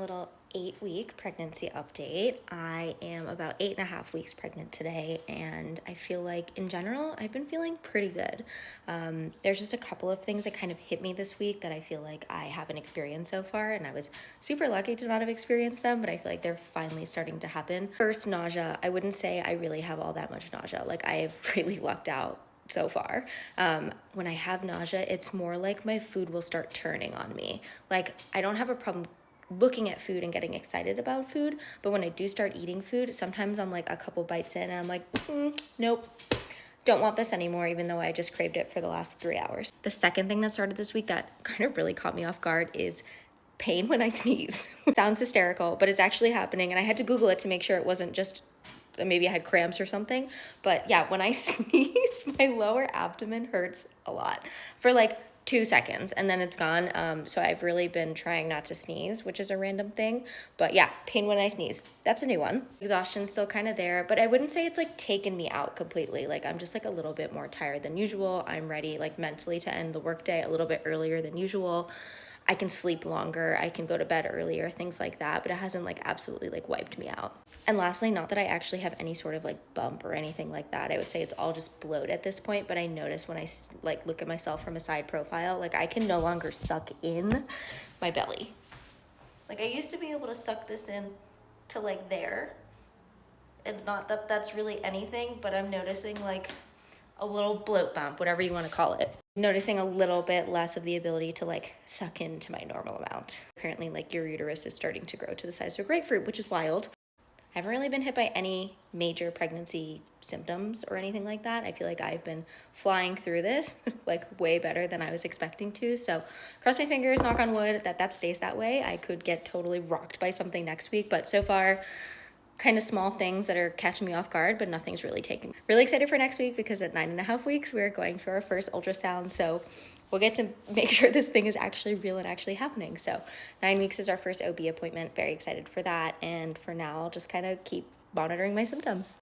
little 8-week pregnancy update. I am about 8.5 weeks pregnant today, and I feel like in general, I've been feeling pretty good. There's just a couple of things that kind of hit me this week that I feel like I haven't experienced so far, and I was super lucky to not have experienced them, but I feel like they're finally starting to happen. First, nausea. I wouldn't say I really have all that much nausea. Like, I have really lucked out so far. When I have nausea, it's more like my food will start turning on me. Like, I don't have a problem looking at food and getting excited about food, but when I do start eating food, sometimes I'm like a couple bites in and I'm like, nope, don't want this anymore, even though I just craved it for the last 3 hours. The second thing that started this week that kind of really caught me off guard is pain when I sneeze. Sounds hysterical, but it's actually happening, and I had to Google it to make sure it wasn't just maybe I had cramps or something. But yeah, when I sneeze, my lower abdomen hurts a lot for like 2 seconds and then it's gone. So I've really been trying not to sneeze, which is a random thing. But yeah, pain when I sneeze. That's a new one. Exhaustion's still kind of there, but I wouldn't say it's like taken me out completely. Like, I'm just like a little bit more tired than usual. I'm ready like mentally to end the workday a little bit earlier than usual. I can sleep longer, I can go to bed earlier, things like that, but it hasn't like absolutely like wiped me out. And lastly, not that I actually have any sort of like bump or anything like that. I would say it's all just bloat at this point, but I notice when I like look at myself from a side profile, like I can no longer suck in my belly. Like, I used to be able to suck this in to like there, and not that that's really anything, but I'm noticing like a little bloat bump, whatever you want to call it. Noticing a little bit less of the ability to like suck into my normal amount. Apparently, like, your uterus is starting to grow to the size of a grapefruit, which is wild. I haven't really been hit by any major pregnancy symptoms or anything like that. I feel like I've been flying through this like way better than I was expecting to. So cross my fingers, knock on wood, that stays that way. I could get totally rocked by something next week, but so far, kind of small things that are catching me off guard, but nothing's really taking me. Really excited for next week because at 9.5 weeks, we're going for our first ultrasound. So we'll get to make sure this thing is actually real and actually happening. So 9 weeks is our first OB appointment. Very excited for that. And for now, I'll just kind of keep monitoring my symptoms.